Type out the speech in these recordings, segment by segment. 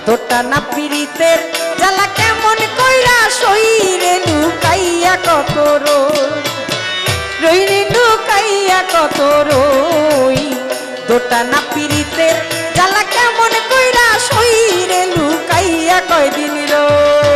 তোটা না পীড়িতের জ্বালা কেমন কইরা শরীরে লুকাইয়া কত রই রে লুকাইয়া কত রই তোটা না পীড়িতের জ্বালা কেমন কইরা শরীরে লুকাইয়া কয়দিন রই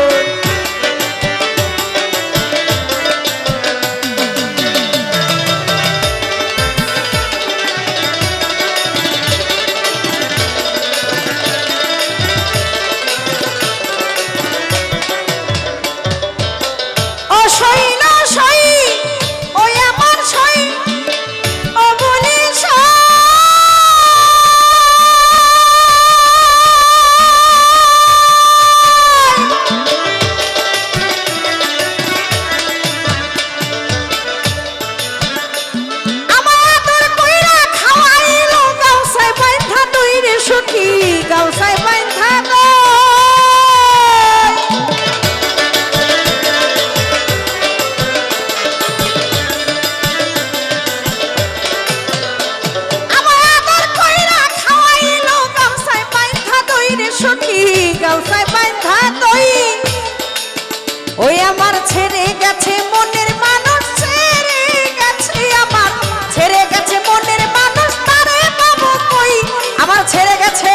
ওই আমার ছেড়ে গেছে মনের মানুষ ছেড়ে গেছে আমার ছেড়ে গেছে মনের মানুষ তারে বাবু কই আমার ছেড়ে গেছে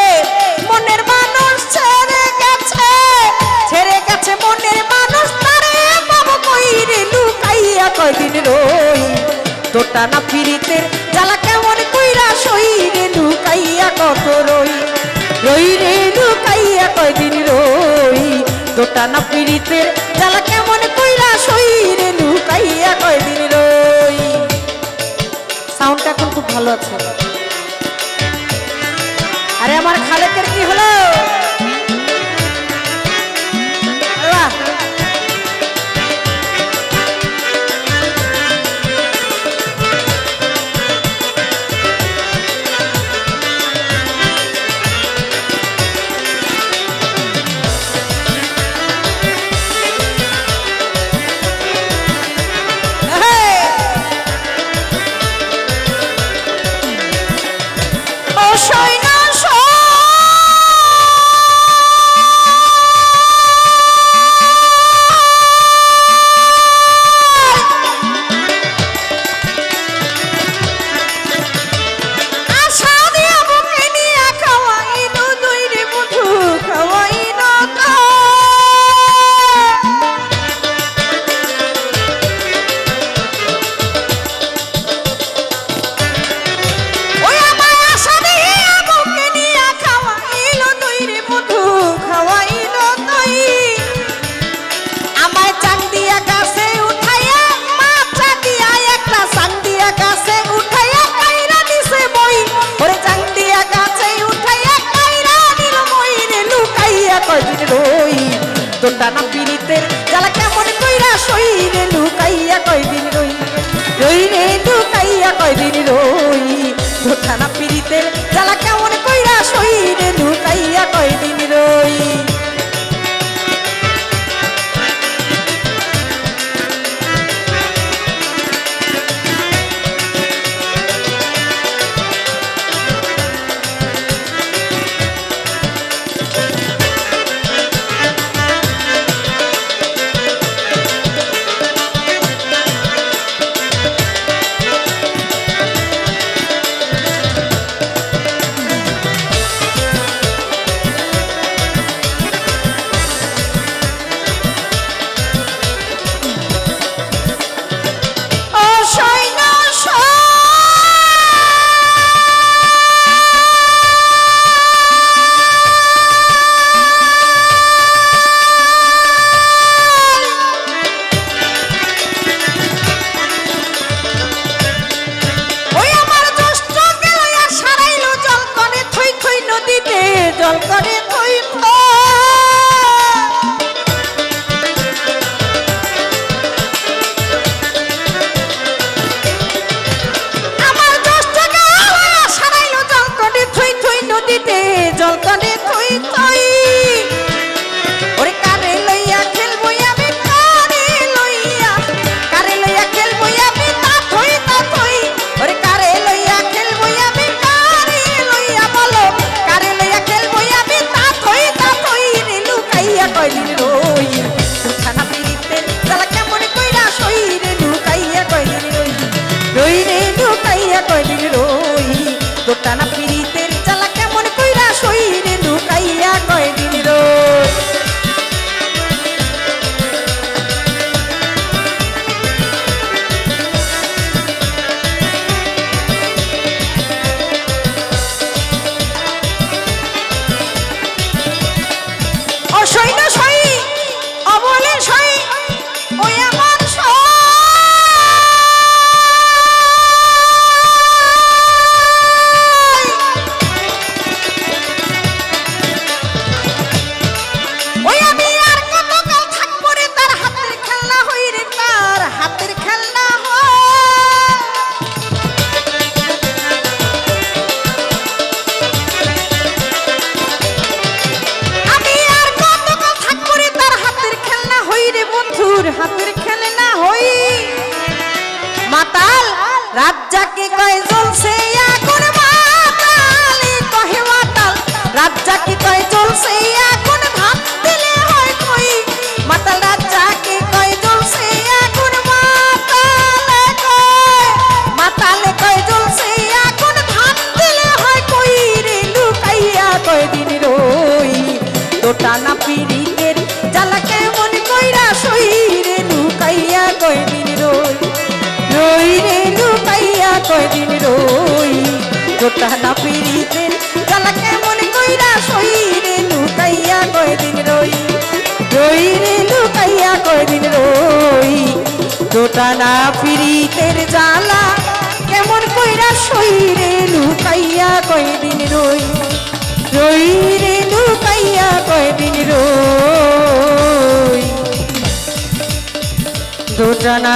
মনের মানুষ ছেড়ে গেছে মনের মানুষ তারে বাবু কই রে লুকাইয়া কয়দিন রই তোটা না পীড়িতের জ্বালা কেমন কইরা শরীরে লুকাইয়া কত রই রে লুকাইয়া কয়দিন রই তোটা না পীড়িতের জ্বালা কেমন কইরা শরীরে লুকাইয়া কয়দিন রই সাউন্ডটা এখন খুব ভালো আছে আরে আমার খালেকের কি হলো তোটা না পীড়িতের জ্বালা কেমন কইরা শরীরে লুকাইয়া কয়দিন রই রে লুকাইয়া কয়দিন রই তোটা না পীড়িতের জ্বালা কেমন কইরা শরীরে লুকাইয়া কয়দিন রই জল করে থই আমার দশটা সারাইল জল করে থই থই নদীতে জল করে থই থই ওরে কারে লইয়া খেলবো আমি কারে লইয়া খেলবো আমি তা থই ওরে কারে লইয়া খেলবো আমি কারে লইয়া বলো কারে লইয়া খেলবো আমি তা থই রাজ্জাকে কয় জ্বলছে আগুন মাতালে কহে মাতাল রাজ্জাকে কয় জ্বলছে আগুন ভাত দিলে হয় কই মাতাল রাজ্জাকে কয় জ্বলছে আগুন মাতালে কয় জ্বলছে আগুন ভাত দিলে হয় কই রে লুকাইয়া কয়দিন রই দোটানা পিরিতের জ্বালা কেমন কইরা সই রে লুকাইয়া কয়দিন রই রই রে লুকাইয়া কয়দিন রই দোটানা পিরিতের জ্বালা কেমন কইরা সই রে লুকাইয়া কয়দিন রই রই রে লুকাইয়া কয়দিন রই দোটানা পিরিতের জ্বালা কেমন কইরা সই রে লুকাইয়া কয়দিন রই রই রে লুকাইয়া কয়দিন রই দোটানা